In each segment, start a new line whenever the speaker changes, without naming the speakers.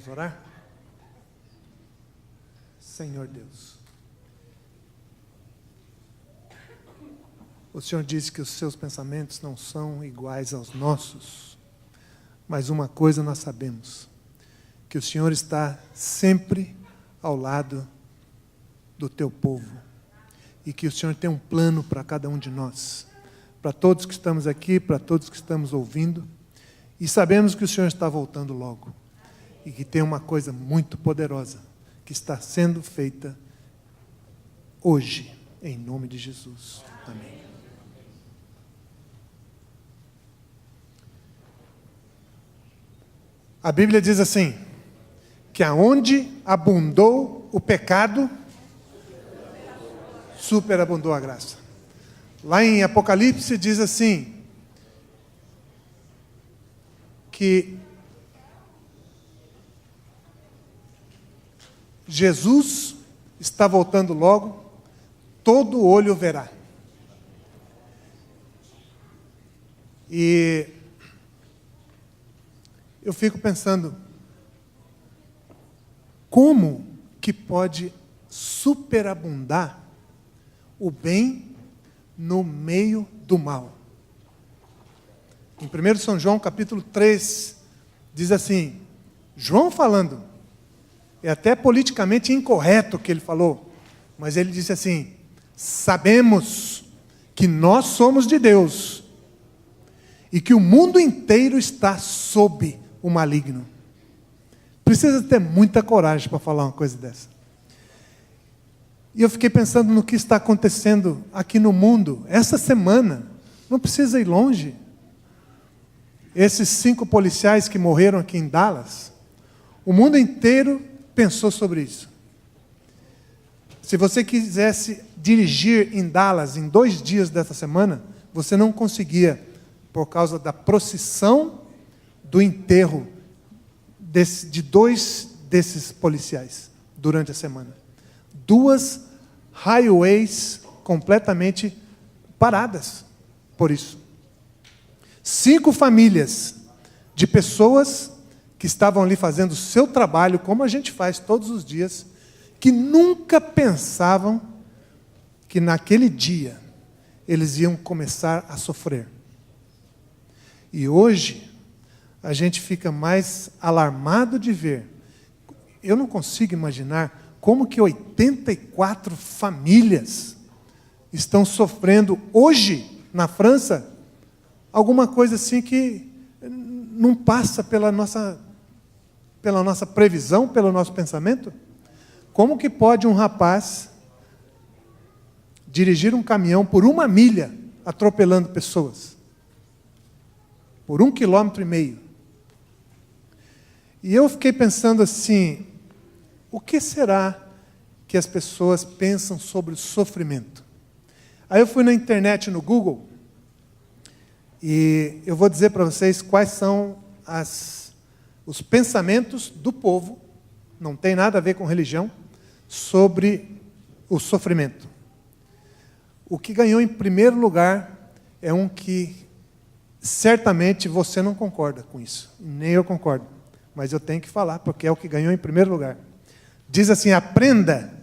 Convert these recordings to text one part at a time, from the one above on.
Vamos orar? Senhor Deus, o Senhor disse que os seus pensamentos não são iguais aos nossos, mas uma coisa nós sabemos, que o Senhor está sempre ao lado do teu povo, e que o Senhor tem um plano para cada um de nós, para todos que estamos aqui, para todos que estamos ouvindo, e sabemos que o Senhor está voltando logo, e que tem uma coisa muito poderosa, que está sendo feita hoje, em nome de Jesus. Amém. A Bíblia diz assim, que aonde abundou o pecado, superabundou a graça. Lá em Apocalipse diz assim, que Jesus está voltando logo, todo olho verá. E eu fico pensando, como que pode superabundar o bem no meio do mal? Em 1 São João, capítulo 3, diz assim, João falando, é até politicamente incorreto o que ele falou, mas ele disse assim, sabemos que nós somos de Deus, e que o mundo inteiro está sob o maligno. Precisa ter muita coragem para falar uma coisa dessa. E eu fiquei pensando no que está acontecendo aqui no mundo, essa semana, não precisa ir longe. Esses 5 policiais que morreram aqui em Dallas, o mundo inteiro pensou sobre isso. Se você quisesse dirigir em Dallas em 2 dias dessa semana, você não conseguia, por causa da procissão do enterro de 2 desses policiais durante a semana. 2 highways completamente paradas por isso. 5 famílias de pessoas que estavam ali fazendo o seu trabalho, como a gente faz todos os dias, que nunca pensavam que naquele dia eles iam começar a sofrer. E hoje, a gente fica mais alarmado de ver. Eu não consigo imaginar como que 84 famílias estão sofrendo hoje, na França, alguma coisa assim que não passa pela nossa previsão, pelo nosso pensamento. Como que pode um rapaz dirigir um caminhão por 1 milha, atropelando pessoas? Por 1,5 km. E eu fiquei pensando assim, o que será que as pessoas pensam sobre o sofrimento? Aí eu fui na internet, no Google, e eu vou dizer para vocês quais são os pensamentos do povo, não tem nada a ver com religião, sobre o sofrimento. O que ganhou em primeiro lugar é um que certamente você não concorda com isso, nem eu concordo, mas eu tenho que falar, porque é o que ganhou em primeiro lugar. Diz assim, aprenda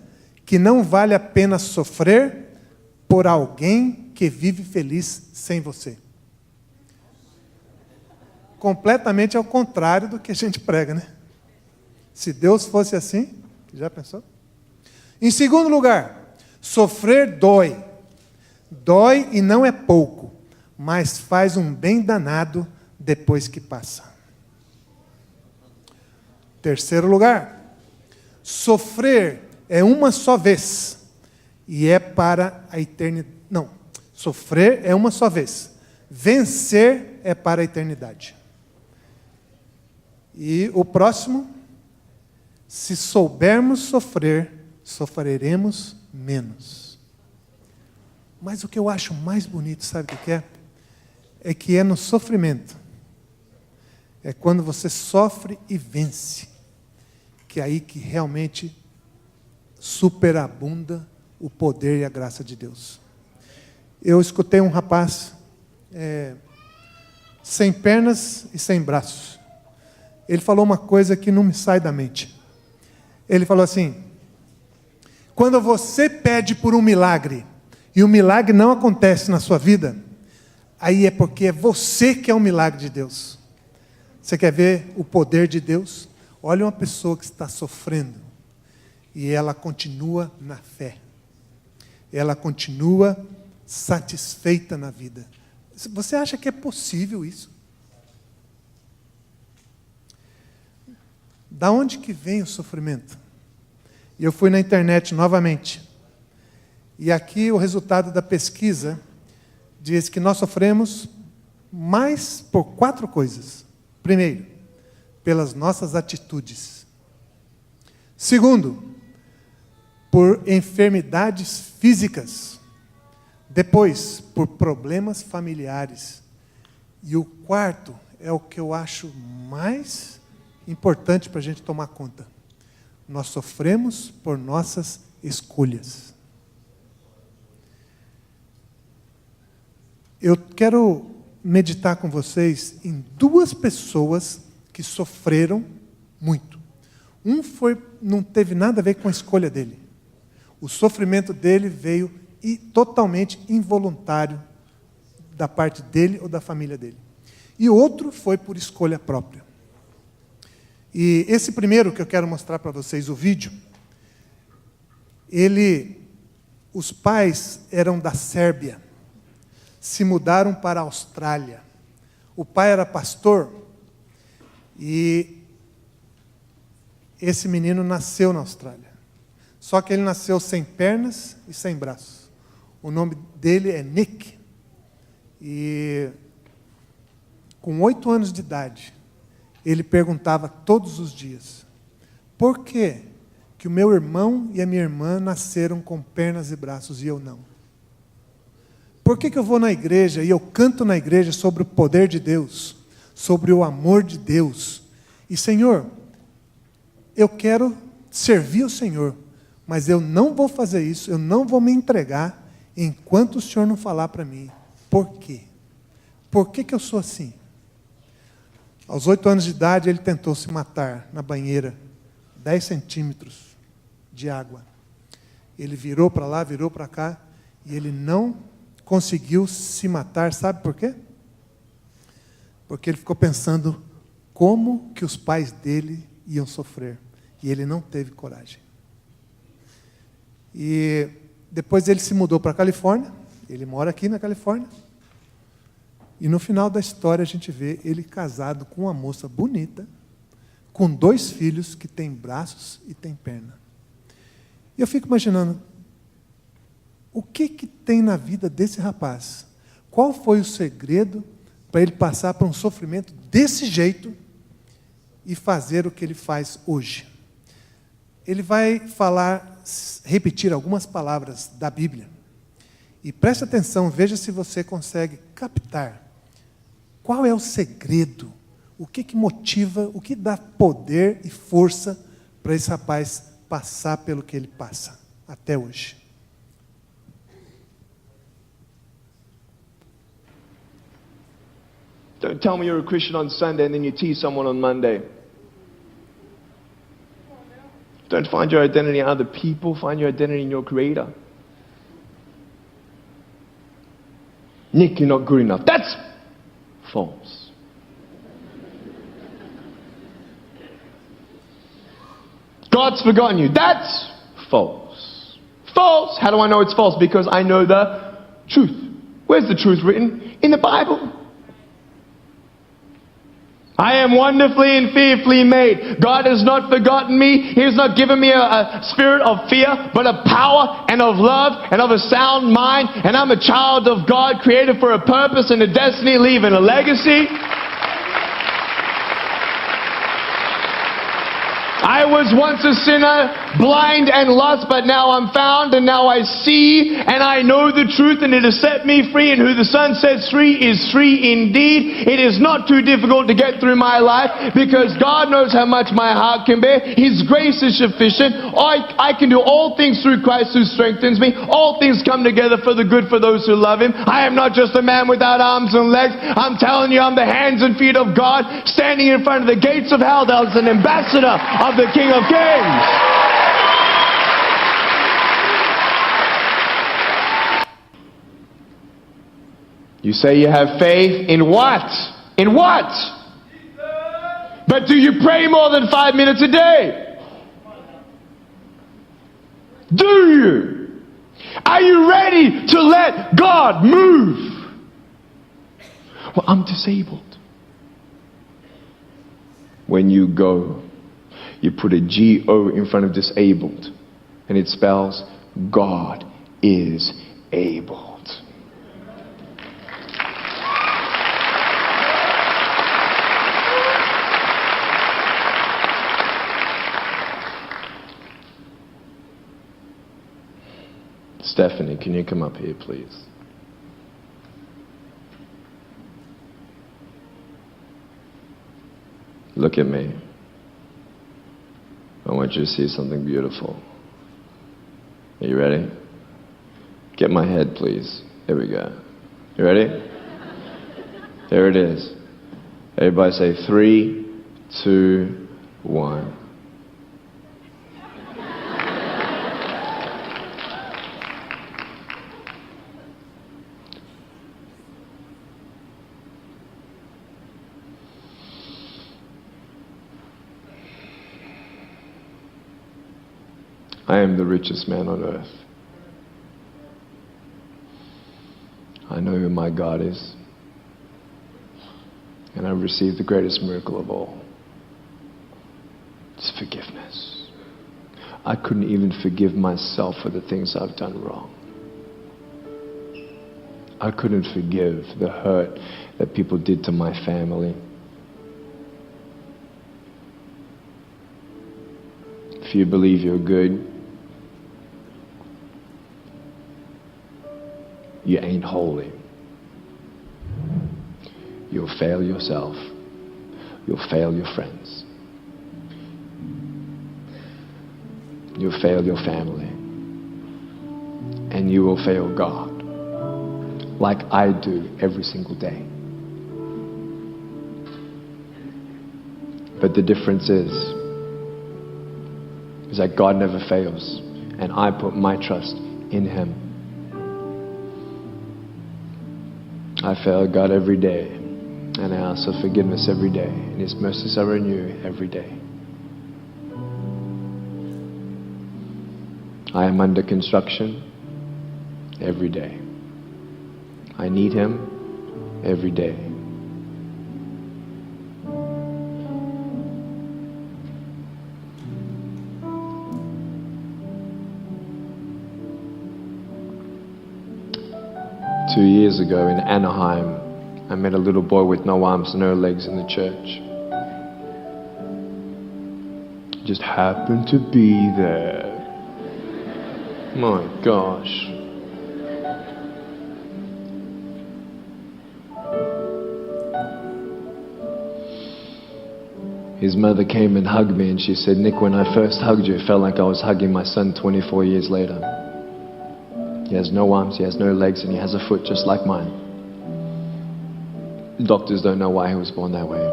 que não vale a pena sofrer por alguém que vive feliz sem você. Completamente ao contrário do que a gente prega, né? Se Deus fosse assim, já pensou? Em segundo lugar, sofrer dói. Dói e não é pouco, mas faz um bem danado depois que passa. Terceiro lugar, sofrer é uma só vez e é para a eternidade. Não, sofrer é uma só vez. Vencer é para a eternidade. E o próximo, se soubermos sofrer, sofreremos menos. Mas o que eu acho mais bonito, sabe o que é? É que é no sofrimento. É quando você sofre e vence. Que é aí que realmente superabunda o poder e a graça de Deus. Eu escutei um rapaz sem pernas e sem braços. ele falou uma coisa que não me sai da mente. Ele falou assim: quando você pede por um milagre, e o milagre não acontece na sua vida, aí é porque é você que é um milagre de Deus. Você quer ver o poder de Deus? Olha uma pessoa que está sofrendo, e ela continua na fé. Ela continua satisfeita na vida. Você acha que é possível isso? Da onde que vem o sofrimento? E eu fui na internet novamente. E aqui o resultado da pesquisa diz que nós sofremos mais por 4 coisas. Primeiro, pelas nossas atitudes. Segundo, por enfermidades físicas. Depois, por problemas familiares. E o quarto é o que eu acho mais importante para a gente tomar conta. Nós sofremos por nossas escolhas. Eu quero meditar com vocês em 2 pessoas que sofreram muito. Um não teve nada a ver com a escolha dele. O sofrimento dele veio totalmente involuntário da parte dele ou da família dele. E o outro foi por escolha própria. E esse primeiro que eu quero mostrar para vocês, o vídeo, os pais eram da Sérvia, se mudaram para a Austrália. O pai era pastor e esse menino nasceu na Austrália. Só que ele nasceu sem pernas e sem braços. O nome dele é Nick. E com 8 anos de idade, ele perguntava todos os dias: por que o meu irmão e a minha irmã nasceram com pernas e braços e eu não? Por que eu vou na igreja e eu canto na igreja sobre o poder de Deus, sobre o amor de Deus? E Senhor, eu quero servir o Senhor, mas eu não vou fazer isso, eu não vou me entregar enquanto o Senhor não falar para mim. Por quê? Por que eu sou assim? Aos 8 anos de idade, ele tentou se matar na banheira, 10 centímetros de água. Ele virou para lá, virou para cá, e ele não conseguiu se matar. Sabe por quê? Porque ele ficou pensando como que os pais dele iam sofrer. E ele não teve coragem. E depois ele se mudou para a Califórnia. Ele mora aqui na Califórnia. E no final da história a gente vê ele casado com uma moça bonita, com 2 filhos que têm braços e têm perna. E eu fico imaginando, o que tem na vida desse rapaz? Qual foi o segredo para ele passar por um sofrimento desse jeito e fazer o que ele faz hoje? Ele vai repetir algumas palavras da Bíblia. E preste atenção, veja se você consegue captar. Qual é o segredo? O que motiva, o que dá poder e força para esse rapaz passar pelo que ele passa até hoje?
Don't tell me you're a Christian on Sunday and then you tease someone on Monday. Don't find your identity in other people, find your identity in your Creator. Nick, you're not good enough. That's false. God's forgotten you. That's false. False. How do I know it's false? Because I know the truth. Where's the truth written? In the Bible. I am wonderfully and fearfully made. God has not forgotten me. He has not given me a spirit of fear, but of power and of love and of a sound mind. And I'm a child of God, created for a purpose and a destiny, leaving a legacy. I was once a sinner, blind and lost, but now I'm found, and now I see, and I know the truth, and it has set me free, and who the Son sets free is free indeed. It is not too difficult to get through my life, because God knows how much my heart can bear. His grace is sufficient. I can do all things through Christ who strengthens me. All things come together for the good for those who love Him. I am not just a man without arms and legs. I'm telling you, I'm the hands and feet of God, standing in front of the gates of hell as an ambassador of the King of Kings. You say you have faith in what? In what? But do you pray more than 5 minutes a day? Do you? Are you ready to let God move? Well, I'm disabled. When you go, you put a G-O in front of disabled, and it spells God is able. Stephanie, can you come up here, please? Look at me. I want you to see something beautiful. Are you ready? Get my head, please. There we go. You ready? There it is. Everybody say 3, 2, 1. I am the richest man on earth. I know who my God is. And I've received the greatest miracle of all. It's forgiveness. I couldn't even forgive myself for the things I've done wrong. I couldn't forgive the hurt that people did to my family. If you believe you're good, you ain't holy. You'll fail yourself. You'll fail your friends. You'll fail your family. And you will fail God. Like I do every single day. But the difference is that God never fails. And I put my trust in Him. I fail God every day, and I ask for forgiveness every day, and His mercies are renewed every day. I am under construction every day. I need Him every day. Two years ago in Anaheim, I met a little boy with no arms, no legs in the church. Just happened to be there. My gosh. His mother came and hugged me and she said, "Nick, when I first hugged you, it felt like I was hugging my son 24 years later. He has no arms, he has no legs, and he has a foot just like mine. Doctors don't know why he was born that way."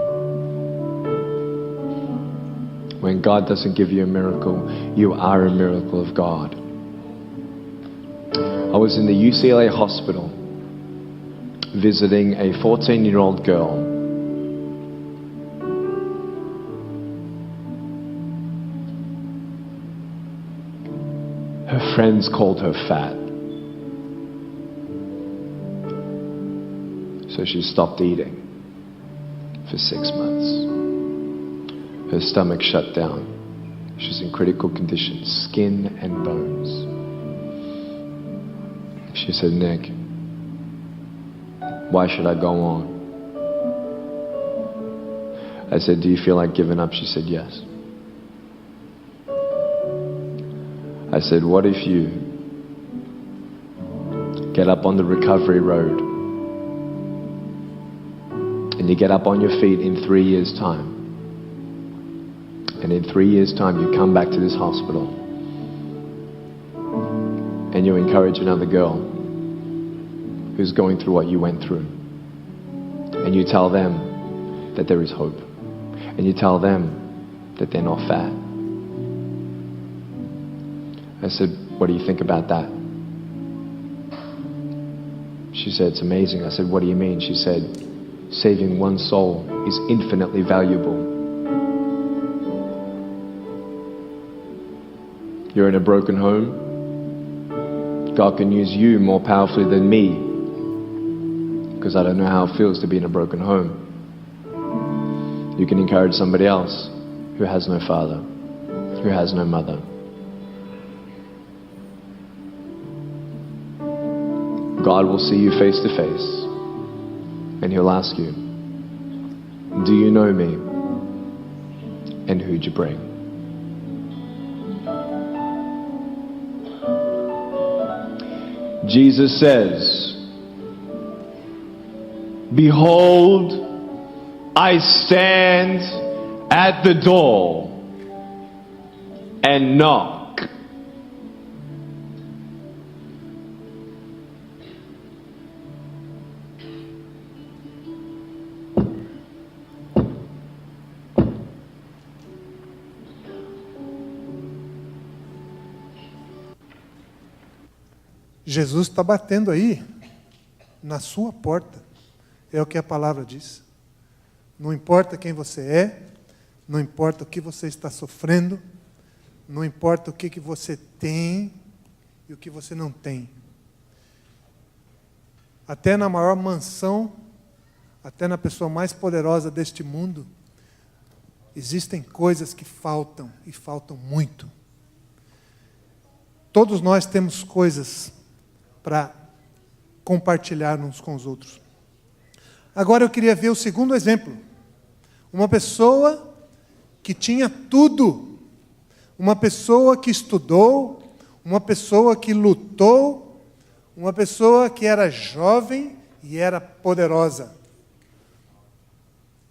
When God doesn't give you a miracle, you are a miracle of God. I was in the UCLA hospital visiting a 14-year-old girl. Her friends called her fat. So she stopped eating for 6 months. Her stomach shut down. She's in critical condition, skin and bones. She said, "Nick, why should I go on?" I said, "Do you feel like giving up?" She said, "Yes." I said, what if you get up on the recovery road and you get up on your feet in 3 years' time, and in 3 years' time you come back to this hospital and you encourage another girl who's going through what you went through, and you tell them that there is hope, and you tell them that they're not fat. I said, what do you think about that? She said, it's amazing. I said, what do you mean? She said, saving one soul is infinitely valuable. You're in a broken home. God can use you more powerfully than me, because I don't know how it feels to be in a broken home. You can encourage somebody else who has no father, who has no mother. God will see you face to face, and He'll ask you, do you know me? And who'd you bring? Jesus says, behold, I stand at the door and knock.
Jesus está batendo aí na sua porta. É o que a palavra diz. Não importa quem você é, não importa o que você está sofrendo, não importa o que você tem e o que você não tem. Até na maior mansão, até na pessoa mais poderosa deste mundo, existem coisas que faltam, e faltam muito. Todos nós temos coisas para compartilhar uns com os outros. Agora eu queria ver o segundo exemplo. Uma pessoa que tinha tudo, uma pessoa que estudou, uma pessoa que lutou, uma pessoa que era jovem e era poderosa.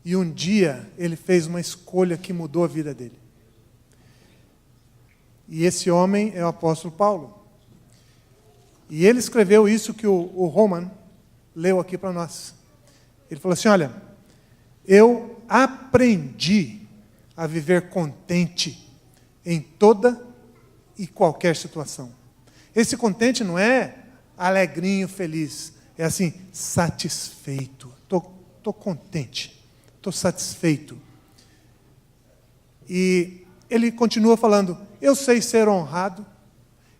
E um dia ele fez uma escolha que mudou a vida dele. E esse homem é o apóstolo Paulo. E ele escreveu isso que o Roman leu aqui para nós. Ele falou assim, olha, eu aprendi a viver contente em toda e qualquer situação. Esse contente não é alegrinho, feliz. É assim, satisfeito. Estou contente. Estou satisfeito. E ele continua falando, eu sei ser honrado,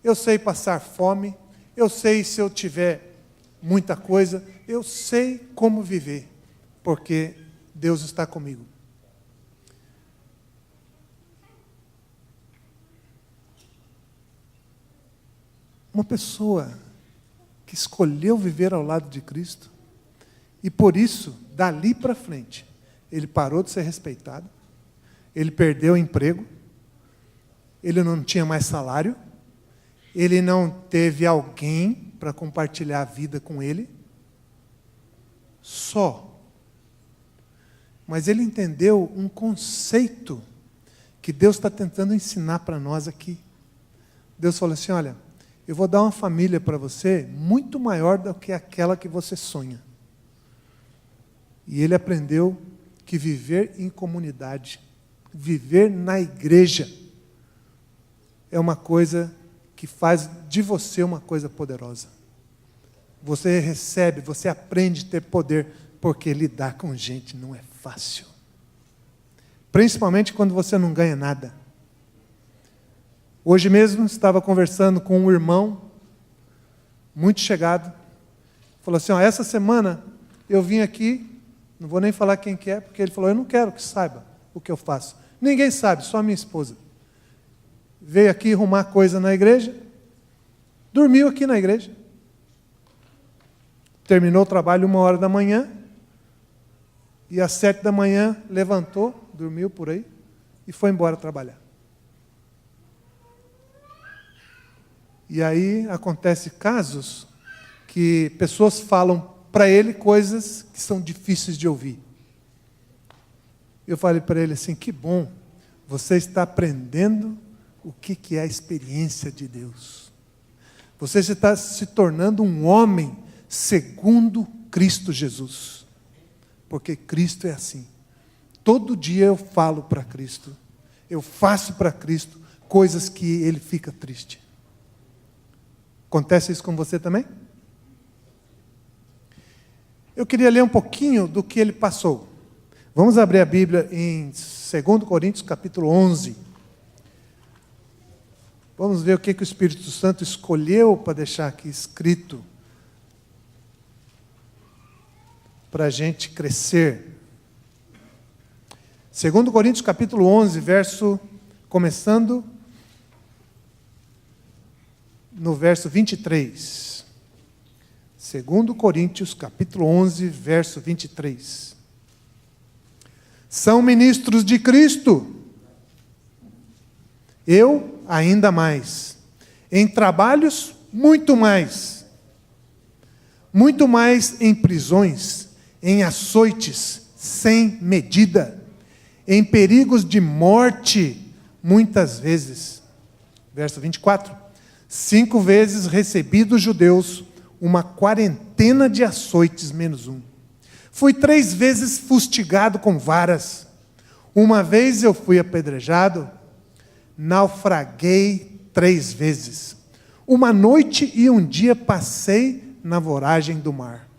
eu sei passar fome, eu sei se eu tiver muita coisa, eu sei como viver, porque Deus está comigo. Uma pessoa que escolheu viver ao lado de Cristo, e por isso, dali para frente, ele parou de ser respeitado, ele perdeu o emprego, ele não tinha mais salário, ele não teve alguém para compartilhar a vida com ele, só. Mas ele entendeu um conceito que Deus está tentando ensinar para nós aqui. Deus falou assim, olha, eu vou dar uma família para você muito maior do que aquela que você sonha. E ele aprendeu que viver em comunidade, viver na igreja, é uma coisa que faz de você uma coisa poderosa. Você recebe, você aprende a ter poder, porque lidar com gente não é fácil. Principalmente quando você não ganha nada. Hoje mesmo estava conversando com um irmão, muito chegado, falou assim, essa semana eu vim aqui, não vou nem falar quem que é, porque ele falou, eu não quero que saiba o que eu faço. Ninguém sabe, só a minha esposa. Veio aqui arrumar coisa na igreja, dormiu aqui na igreja. Terminou o trabalho 1h da manhã, e às 7 da manhã levantou, dormiu por aí, e foi embora trabalhar. E aí acontece casos que pessoas falam para ele coisas que são difíceis de ouvir. Eu falei para ele assim, que bom, você está aprendendo o que é a experiência de Deus. Você está se tornando um homem segundo Cristo Jesus. Porque Cristo é assim. Todo dia eu falo para Cristo. Eu faço para Cristo coisas que Ele fica triste. Acontece isso com você também? Eu queria ler um pouquinho do que ele passou. Vamos abrir a Bíblia em 2 Coríntios capítulo 11. Vamos ver o que o Espírito Santo escolheu para deixar aqui escrito. Para a gente crescer. 2 Coríntios capítulo 11, começando no verso 23. 2 Coríntios capítulo 11, verso 23. São ministros de Cristo. Eu ainda mais. Em trabalhos, muito mais. Muito mais em prisões, em açoites, sem medida. Em perigos de morte, muitas vezes. Verso 24. 5 vezes recebi dos judeus uma quarentena de açoites menos um. Fui 3 vezes fustigado com varas. Uma vez eu fui apedrejado. Naufraguei 3 vezes. Uma noite e um dia passei na voragem do mar.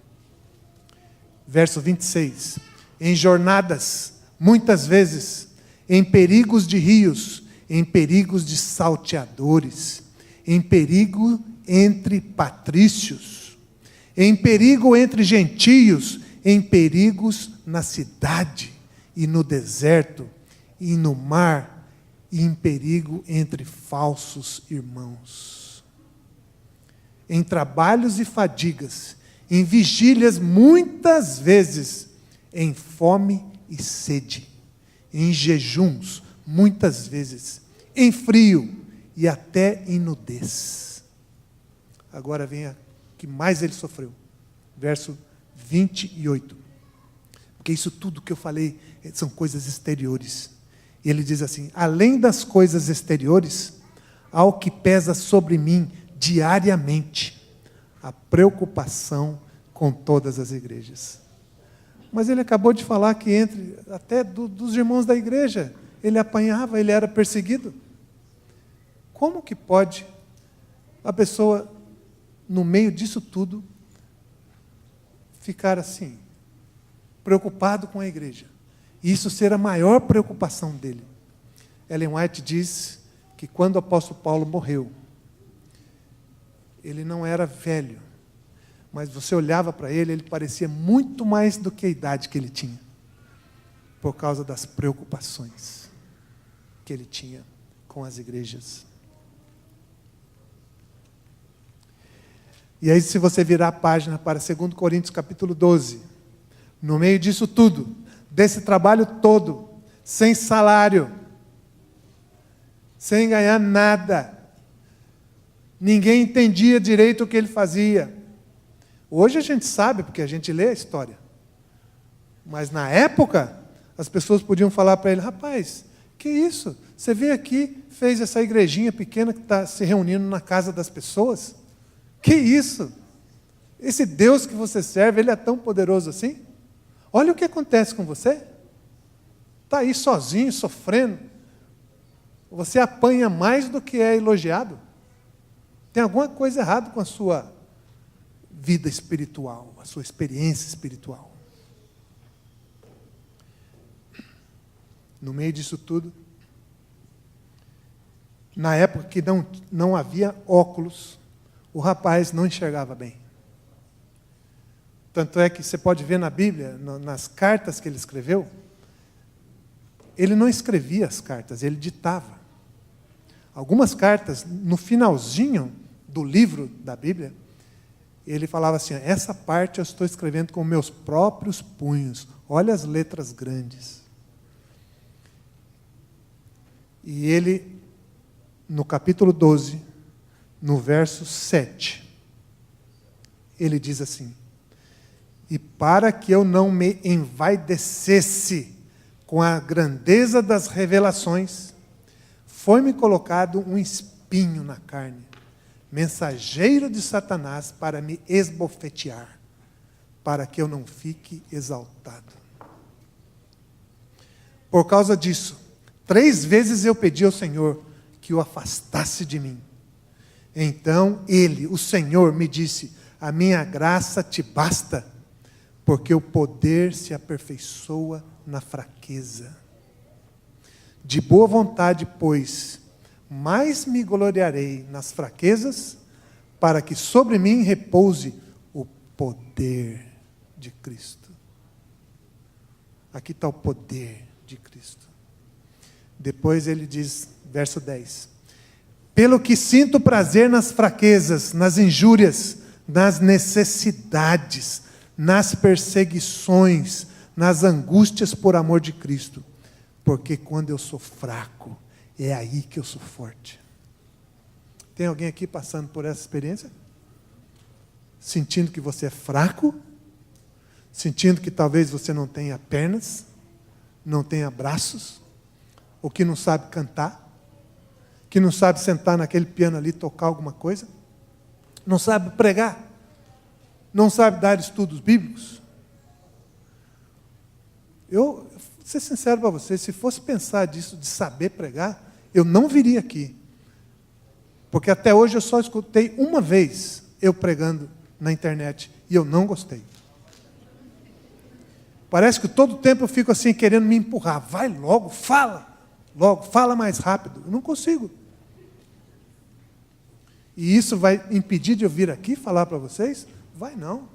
Verso 26. Em jornadas, muitas vezes, em perigos de rios, em perigos de salteadores, em perigo entre patrícios, em perigo entre gentios, em perigos na cidade e no deserto, e no mar, e em perigo entre falsos irmãos. Em trabalhos e fadigas, em vigílias muitas vezes, em fome e sede, em jejuns muitas vezes, em frio e até em nudez. Agora vem a que mais ele sofreu. Verso 28. Porque isso tudo que eu falei são coisas exteriores. E ele diz assim, além das coisas exteriores, há o que pesa sobre mim diariamente, a preocupação com todas as igrejas. Mas ele acabou de falar que até dos irmãos da igreja, ele apanhava, ele era perseguido. Como que pode a pessoa, no meio disso tudo, ficar assim, preocupado com a igreja? E isso ser a maior preocupação dele. Ellen White diz que quando o apóstolo Paulo morreu, ele não era velho, mas você olhava para ele, ele parecia muito mais do que a idade que ele tinha, por causa das preocupações que ele tinha com as igrejas. E aí, se você virar a página para 2 Coríntios capítulo 12, no meio disso tudo, desse trabalho todo, sem salário, sem ganhar nada, ninguém entendia direito o que ele fazia. Hoje a gente sabe, porque a gente lê a história. Mas na época, as pessoas podiam falar para ele, rapaz, que isso? Você veio aqui, fez essa igrejinha pequena que está se reunindo na casa das pessoas? Que isso? Esse Deus que você serve, Ele é tão poderoso assim? Olha o que acontece com você. Está aí sozinho, sofrendo. Você apanha mais do que é elogiado. Tem alguma coisa errada com a sua vida espiritual, a sua experiência espiritual. No meio disso tudo, na época que não havia óculos, o rapaz não enxergava bem. Tanto é que você pode ver na Bíblia, nas cartas que ele escreveu, ele não escrevia as cartas, ele ditava. Algumas cartas, no finalzinho do livro da Bíblia, ele falava assim, essa parte eu estou escrevendo com meus próprios punhos, olha as letras grandes. E ele, no capítulo 12, no verso 7. Ele diz assim: e para que eu não me envaidecesse com a grandeza das revelações, foi-me colocado um espinho na carne, mensageiro de Satanás para me esbofetear, para que eu não fique exaltado. Por causa disso, 3 vezes eu pedi ao Senhor que o afastasse de mim. Então ele, o Senhor, me disse: a minha graça te basta, porque o poder se aperfeiçoa na fraqueza. De boa vontade, pois, mais me gloriarei nas fraquezas, para que sobre mim repouse o poder de Cristo. Aqui está o poder de Cristo. Depois ele diz, verso 10: pelo que sinto prazer nas fraquezas, nas injúrias, nas necessidades, nas perseguições, nas angústias por amor de Cristo. Porque quando eu sou fraco, é aí que eu sou forte. Tem alguém aqui passando por essa experiência? Sentindo que você é fraco? Sentindo que talvez você não tenha pernas, não tenha braços, ou que não sabe cantar, que não sabe sentar naquele piano ali e tocar alguma coisa, não sabe pregar, não sabe dar estudos bíblicos? Eu vou ser sincero para você, se fosse pensar disso, de saber pregar, eu não viria aqui. Porque até hoje eu só escutei uma vez eu pregando na internet, e eu não gostei. Parece que todo tempo eu fico assim, querendo me empurrar. Vai logo, fala mais rápido. Eu não consigo. E isso vai impedir de eu vir aqui falar para vocês? Vai não.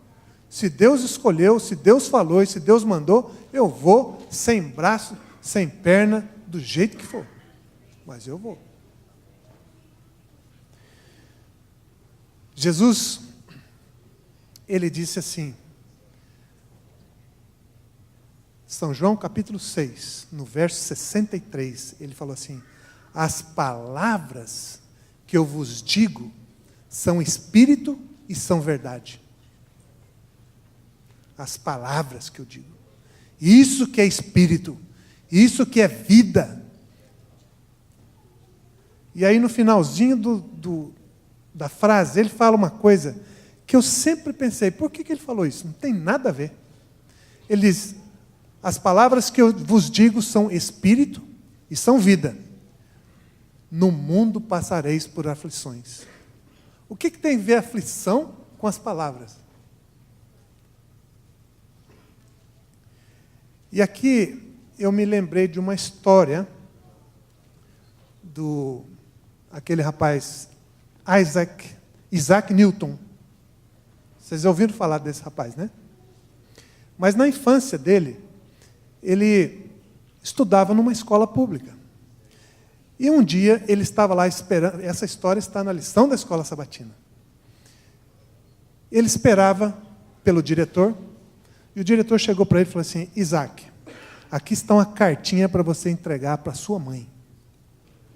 Se Deus escolheu, se Deus falou e se Deus mandou, eu vou sem braço, sem perna, do jeito que for. Mas eu vou. Jesus, ele disse assim, São João capítulo 6, no verso 63, ele falou assim: as palavras que eu vos digo são espírito e são verdade. As palavras que eu digo. Isso que é espírito, isso que é vida. E aí no finalzinho da frase, ele fala uma coisa que eu sempre pensei, por que ele falou isso? Não tem nada a ver. Ele diz: as palavras que eu vos digo são espírito e são vida. No mundo passareis por aflições. O que tem a ver aflição com as palavras? E aqui eu me lembrei de uma história do aquele rapaz Isaac Newton. Vocês ouviram falar desse rapaz, né? Mas na infância dele, ele estudava numa escola pública. E um dia ele estava lá esperando, essa história está na lição da escola sabatina. Ele esperava pelo diretor, e o diretor chegou para ele e falou assim: Isaac, aqui está uma cartinha para você entregar para sua mãe.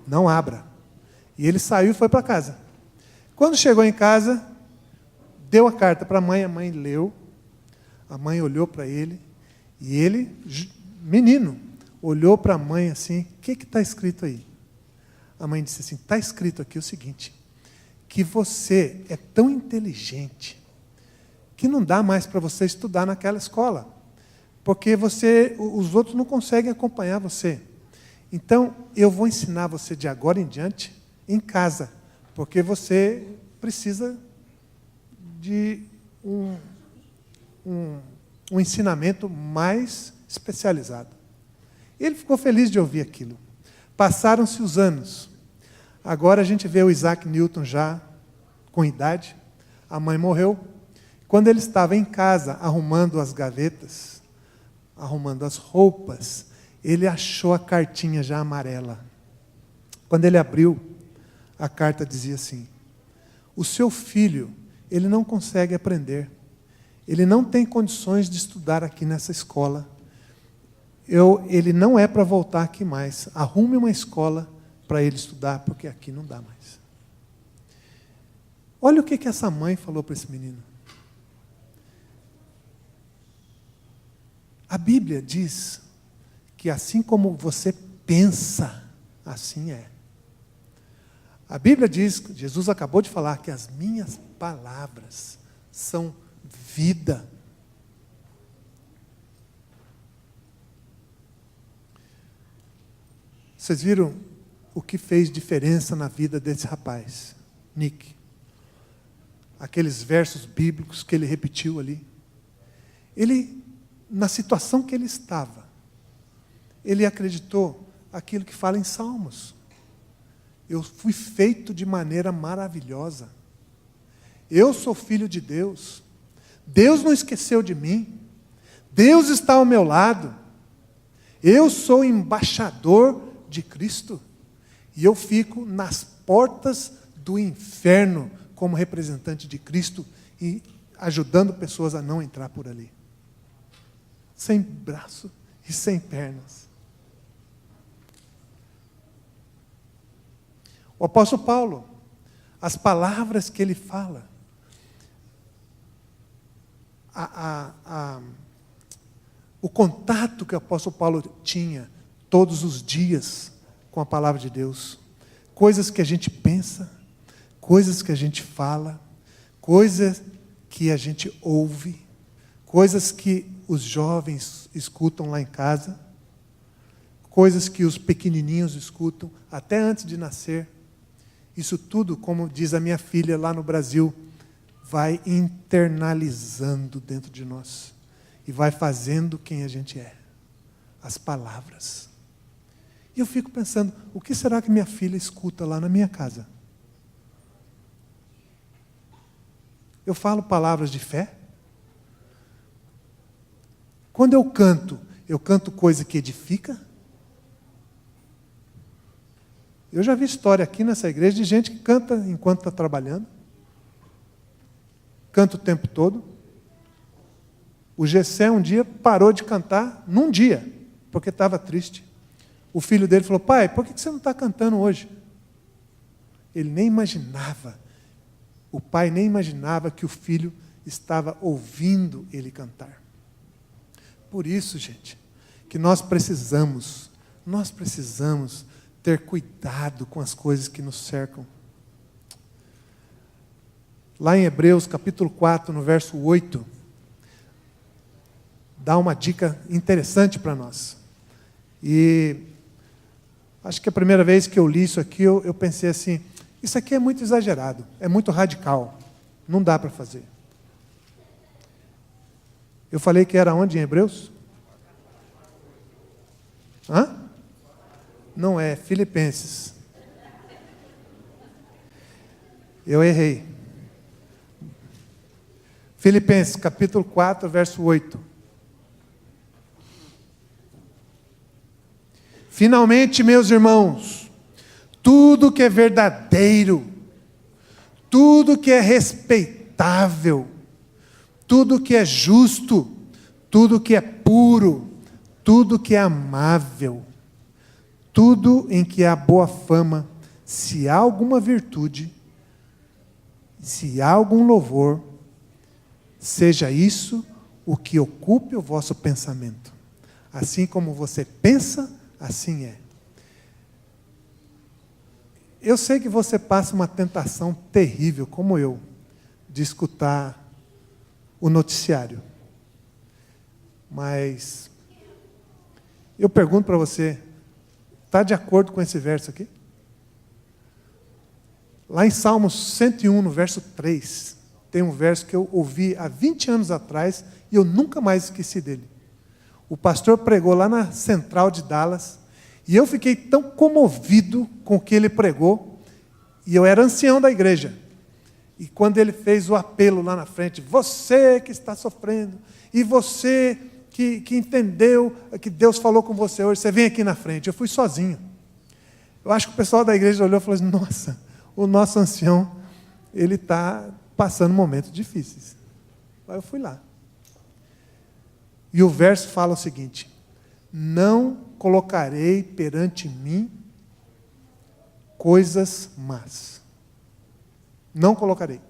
Não abra. E ele saiu e foi para casa. Quando chegou em casa, deu a carta para a mãe leu, a mãe olhou para ele, e ele, menino, olhou para a mãe assim: o que está escrito aí? A mãe disse assim: está escrito aqui o seguinte, que você é tão inteligente, que não dá mais para você estudar naquela escola, porque os outros não conseguem acompanhar você. Então, eu vou ensinar você de agora em diante, em casa, porque você precisa de um ensinamento mais especializado. Ele ficou feliz de ouvir aquilo. Passaram-se os anos. Agora a gente vê o Isaac Newton já com idade. A mãe morreu. Quando ele estava em casa, arrumando as gavetas, arrumando as roupas, ele achou a cartinha já amarela. Quando ele abriu, a carta dizia assim: o seu filho, ele não consegue aprender. Ele não tem condições de estudar aqui nessa escola. Ele não é para voltar aqui mais. Arrume uma escola para ele estudar, porque aqui não dá mais. Olha o que essa mãe falou para esse menino. A Bíblia diz que assim como você pensa, assim é. A Bíblia diz, Jesus acabou de falar, que as minhas palavras são vida. Vocês viram o que fez diferença na vida desse rapaz, Nick? Aqueles versos bíblicos que ele repetiu ali. Ele, na situação que ele estava, ele acreditou aquilo que fala em Salmos. Eu fui feito de maneira maravilhosa. Eu sou filho de Deus. Deus não esqueceu de mim. Deus está ao meu lado. Eu sou embaixador de Cristo. E eu fico nas portas do inferno como representante de Cristo e ajudando pessoas a não entrar por ali. Sem braço e sem pernas. O apóstolo Paulo, as palavras que ele fala, o contato que o apóstolo Paulo tinha todos os dias com a palavra de Deus, coisas que a gente pensa, coisas que a gente fala, coisas que a gente ouve, coisas que os jovens escutam lá em casa, coisas que os pequenininhos escutam até antes de nascer. Isso tudo, como diz a minha filha lá no Brasil, vai internalizando dentro de nós e vai fazendo quem a gente é. As palavras. E eu fico pensando, o que será que minha filha escuta lá na minha casa? Eu falo palavras de fé? Quando eu canto coisa que edifica? Eu já vi história aqui nessa igreja de gente que canta enquanto está trabalhando. Canta o tempo todo. O Gessé um dia parou de cantar, num dia, porque estava triste. O filho dele falou, pai, por que você não está cantando hoje? Ele nem imaginava, o pai nem imaginava que o filho estava ouvindo ele cantar. Por isso, gente, que nós precisamos ter cuidado com as coisas que nos cercam. Lá em Hebreus, capítulo 4, no verso 8, dá uma dica interessante para nós. E acho que a primeira vez que eu li isso aqui, eu pensei assim, isso aqui é muito exagerado, é muito radical, não dá para fazer. Eu falei que era onde em Hebreus? Hã? Não é, Filipenses. Eu errei. Filipenses, capítulo 4, verso 8. Finalmente, meus irmãos, tudo que é verdadeiro, tudo que é respeitável, tudo que é justo, tudo que é puro, tudo que é amável, tudo em que há boa fama, se há alguma virtude, se há algum louvor, seja isso o que ocupe o vosso pensamento. Assim como você pensa, assim é. Eu sei que você passa uma tentação terrível, como eu, de escutar o noticiário. Mas eu pergunto para você, está de acordo com esse verso aqui? Lá em Salmos 101, no verso 3, tem um verso que eu ouvi há 20 anos atrás e eu nunca mais esqueci dele. O pastor pregou lá na central de Dallas e eu fiquei tão comovido com o que ele pregou, e eu era ancião da igreja. E quando ele fez o apelo lá na frente, você que está sofrendo, e você que entendeu que Deus falou com você hoje, você vem aqui na frente. Eu fui sozinho. Eu acho que o pessoal da igreja olhou e falou assim, nossa, o nosso ancião, ele está passando momentos difíceis. Aí eu fui lá. E o verso fala o seguinte, não colocarei perante mim coisas más. Não colocarei.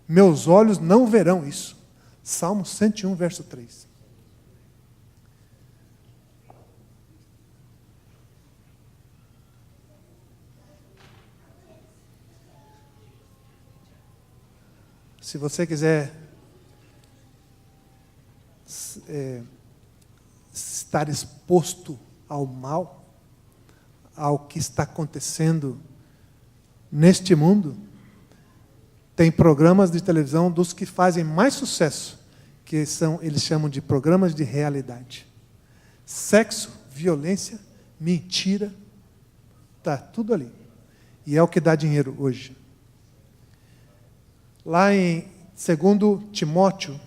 Meus olhos não verão isso. Salmo 101, verso 3. Se você quiser estar exposto ao mal, ao que está acontecendo neste mundo, tem programas de televisão dos que fazem mais sucesso, que são, eles chamam de programas de realidade. Sexo, violência, mentira, está tudo ali. E é o que dá dinheiro hoje. Lá em 2 Timóteo,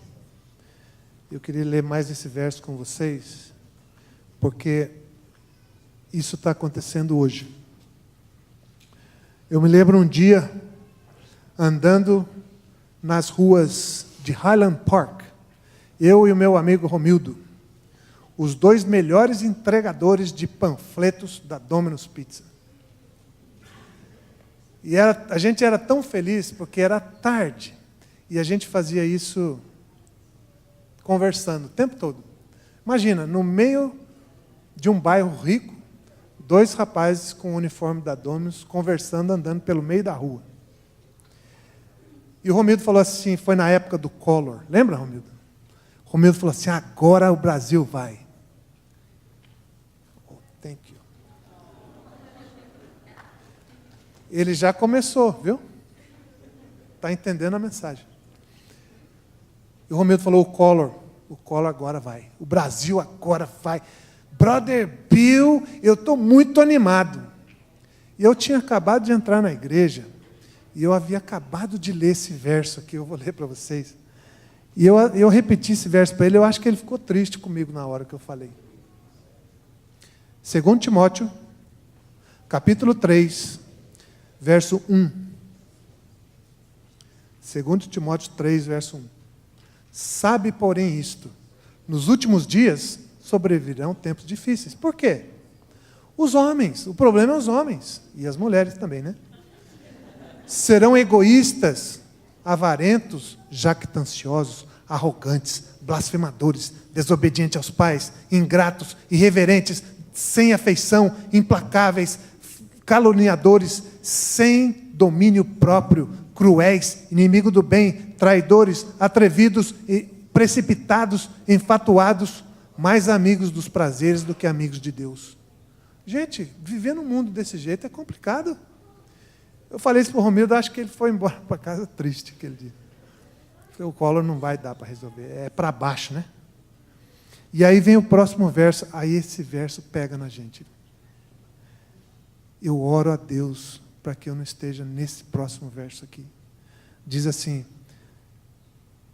eu queria ler mais esse verso com vocês, porque isso está acontecendo hoje. Eu me lembro um dia, andando nas ruas de Highland Park, eu e o meu amigo Romildo, os dois melhores entregadores de panfletos da Domino's Pizza. E a gente era tão feliz porque era tarde, e a gente fazia isso conversando o tempo todo. Imagina, no meio de um bairro rico, dois rapazes com o uniforme da Domino's conversando, andando pelo meio da rua. E o Romildo falou assim, foi na época do Collor. Lembra, Romildo? O Romildo falou assim, agora o Brasil vai. Oh, thank you. Ele já começou, viu? Está entendendo a mensagem. E o Romildo falou, o Collor agora vai. O Brasil agora vai. Brother Bill, eu estou muito animado. E eu tinha acabado de entrar na igreja, e eu havia acabado de ler esse verso aqui, eu vou ler para vocês. E eu repeti esse verso para ele, eu acho que ele ficou triste comigo na hora que eu falei. 2 Timóteo, capítulo 3, verso 1. 2 Timóteo 3, verso 1. Sabe, porém, isto: nos últimos dias sobrevirão tempos difíceis. Por quê? Os homens, o problema é os homens, e as mulheres também, né? Serão egoístas, avarentos, jactanciosos, arrogantes, blasfemadores, desobedientes aos pais, ingratos, irreverentes, sem afeição, implacáveis, caluniadores, sem domínio próprio, cruéis, inimigo do bem, traidores, atrevidos e precipitados, enfatuados, mais amigos dos prazeres do que amigos de Deus. Gente, viver num mundo desse jeito é complicado. Eu falei isso para o Romildo, acho que ele foi embora para casa triste aquele dia. O Collor não vai dar para resolver, é para baixo, né? E aí vem o próximo verso, aí esse verso pega na gente. Eu oro a Deus para que eu não esteja nesse próximo verso aqui. Diz assim: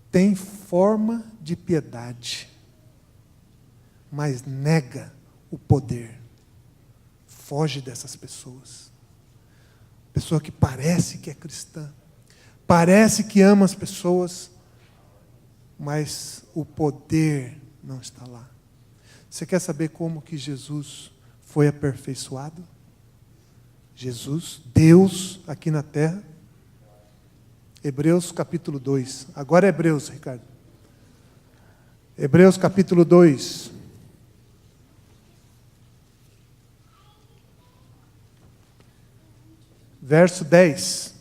tem forma de piedade, mas nega o poder. Foge dessas pessoas. Pessoa que parece que é cristã, parece que ama as pessoas, mas o poder não está lá. Você quer saber como que Jesus foi aperfeiçoado? Jesus, Deus aqui na terra. Hebreus capítulo 2. Agora é Hebreus, Ricardo. Hebreus capítulo 2. Verso 10.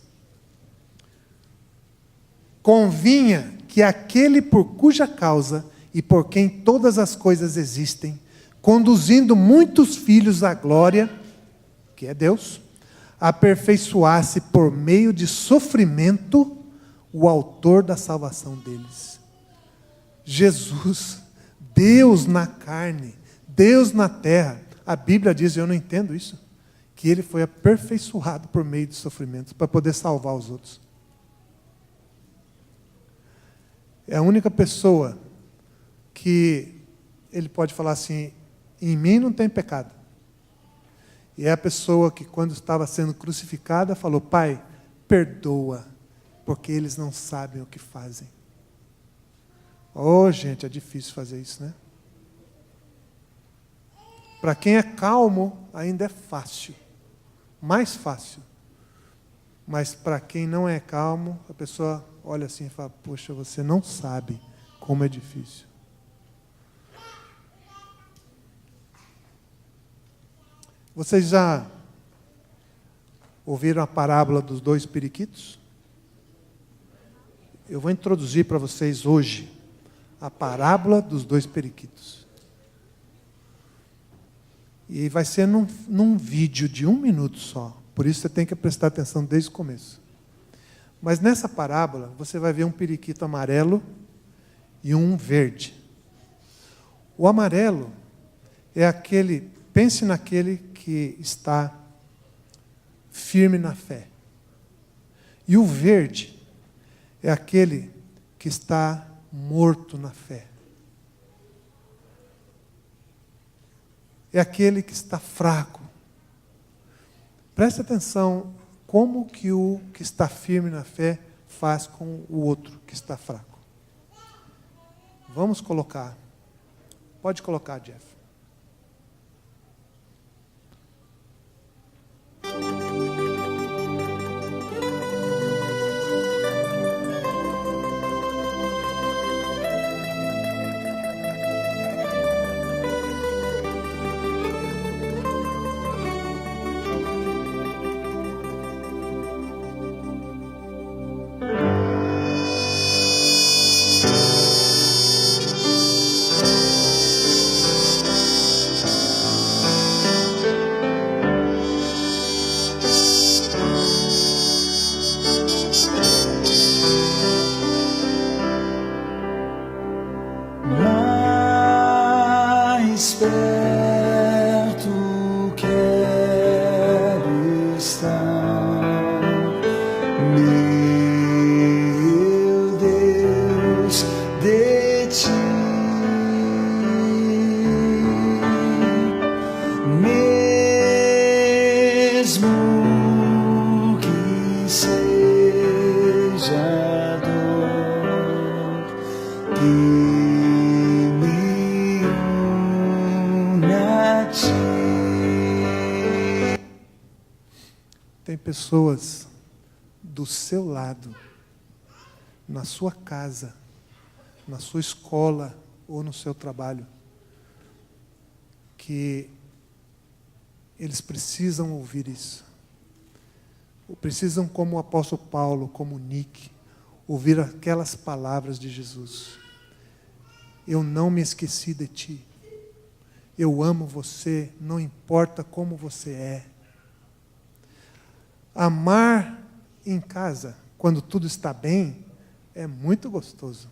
Convinha que aquele por cuja causa e por quem todas as coisas existem, conduzindo muitos filhos à glória, que é Deus, aperfeiçoasse por meio de sofrimento o autor da salvação deles. Jesus, Deus na carne, Deus na terra. A Bíblia diz, eu não entendo isso, que ele foi aperfeiçoado por meio de sofrimentos para poder salvar os outros. É a única pessoa que ele pode falar assim, em mim não tem pecado. E é a pessoa que, quando estava sendo crucificada, falou, Pai, perdoa, porque eles não sabem o que fazem. Oh, gente, é difícil fazer isso, né? Para quem é calmo, ainda é fácil. Mais fácil. Mas para quem não é calmo, a pessoa olha assim e fala: poxa, você não sabe como é difícil. Vocês já ouviram a parábola dos dois periquitos? Eu vou introduzir para vocês hoje a parábola dos dois periquitos. E vai ser num vídeo de 1 minuto só. Por isso você tem que prestar atenção desde o começo. Mas nessa parábola, você vai ver um periquito amarelo e um verde. O amarelo é aquele, pense naquele que está firme na fé. E o verde é aquele que está morto na fé. É aquele que está fraco. Preste atenção como que o que está firme na fé faz com o outro que está fraco. Vamos colocar. Pode colocar, Jeff.
Mais perto quero estar, meu Deus, de ti, mesmo que seja dor que me une a ti.
Tem pessoas do seu lado, na sua casa, na sua escola ou no seu trabalho, que eles precisam ouvir isso. Precisam, como o apóstolo Paulo, como o Nick, ouvir aquelas palavras de Jesus. Eu não me esqueci de ti. Eu amo você, não importa como você é. Amar em casa, quando tudo está bem, é muito gostoso.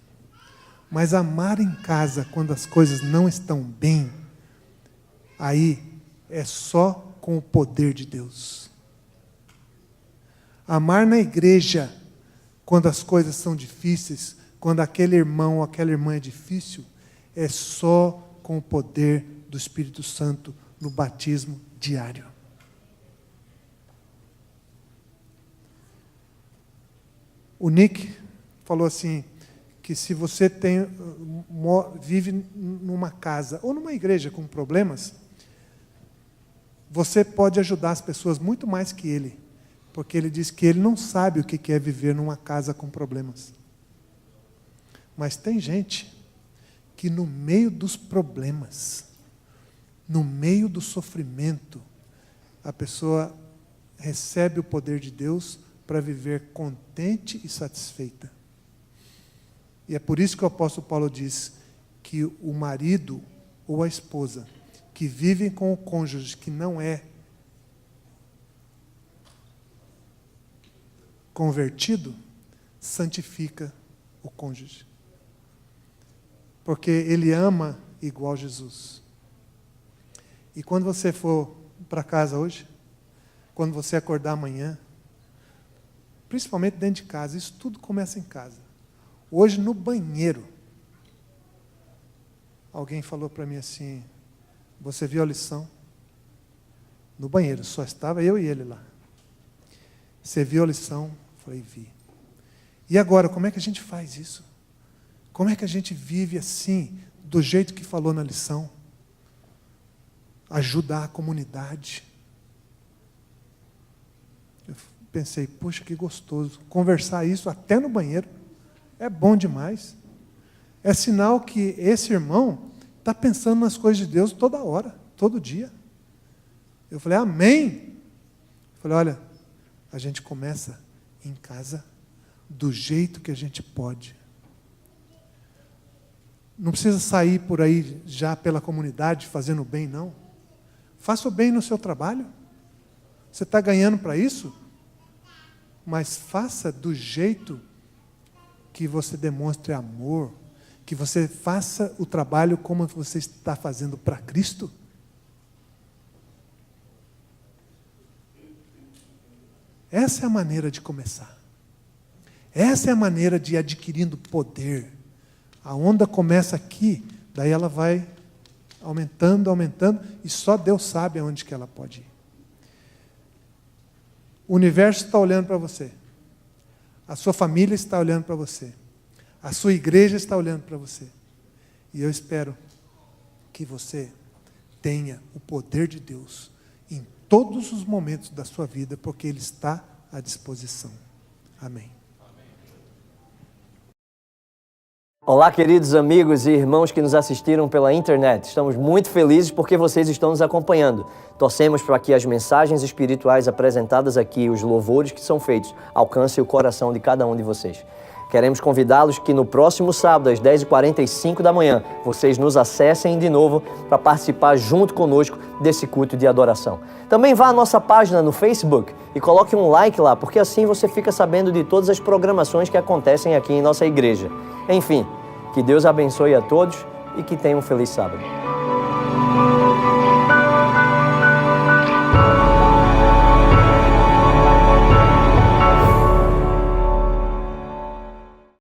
Mas amar em casa, quando as coisas não estão bem, aí é só com o poder de Deus. Amar na igreja, quando as coisas são difíceis, quando aquele irmão ou aquela irmã é difícil, é só com o poder do Espírito Santo no batismo diário. O Nick falou assim, que se você vive numa casa ou numa igreja com problemas, você pode ajudar as pessoas muito mais que ele, porque ele diz que ele não sabe o que é viver numa casa com problemas. Mas tem gente que no meio dos problemas, no meio do sofrimento, a pessoa recebe o poder de Deus para viver contente e satisfeita. E é por isso que o apóstolo Paulo diz que o marido ou a esposa que vivem com o cônjuge que não é convertido, santifica o cônjuge. Porque ele ama igual Jesus. E quando você for para casa hoje, quando você acordar amanhã, principalmente dentro de casa, isso tudo começa em casa. Hoje no banheiro, alguém falou para mim assim, você viu a lição? No banheiro, só estava eu e ele lá. Você viu a lição? Falei, vi. E agora, como é que a gente faz isso? Como é que a gente vive assim, do jeito que falou na lição? Ajudar a comunidade. pensei, puxa, que gostoso. Conversar isso até no banheiro é bom demais. É sinal que esse irmão está pensando nas coisas de Deus toda hora, todo dia. Eu falei, amém. Eu falei, olha, a gente começa em casa do jeito que a gente pode. Não precisa sair por aí já pela comunidade fazendo bem, não. Faça o bem no seu trabalho. Você está ganhando para isso? Mas faça do jeito que você demonstre amor, que você faça o trabalho como você está fazendo para Cristo. Essa é a maneira de começar. Essa é a maneira de ir adquirindo poder. A onda começa aqui, daí ela vai aumentando, aumentando, e só Deus sabe aonde que ela pode ir. O universo está olhando para você. A sua família está olhando para você. A sua igreja está olhando para você. E eu espero que você tenha o poder de Deus em todos os momentos da sua vida, porque Ele está à disposição. Amém.
Olá, queridos amigos e irmãos que nos assistiram pela internet. Estamos muito felizes porque vocês estão nos acompanhando. Torcemos para que as mensagens espirituais apresentadas aqui, os louvores que são feitos, alcancem o coração de cada um de vocês. Queremos convidá-los que no próximo sábado, às 10h45 da manhã, vocês nos acessem de novo para participar junto conosco desse culto de adoração. Também vá à nossa página no Facebook e coloque um like lá, porque assim você fica sabendo de todas as programações que acontecem aqui em nossa igreja. Enfim, que Deus abençoe a todos e que tenham um feliz sábado.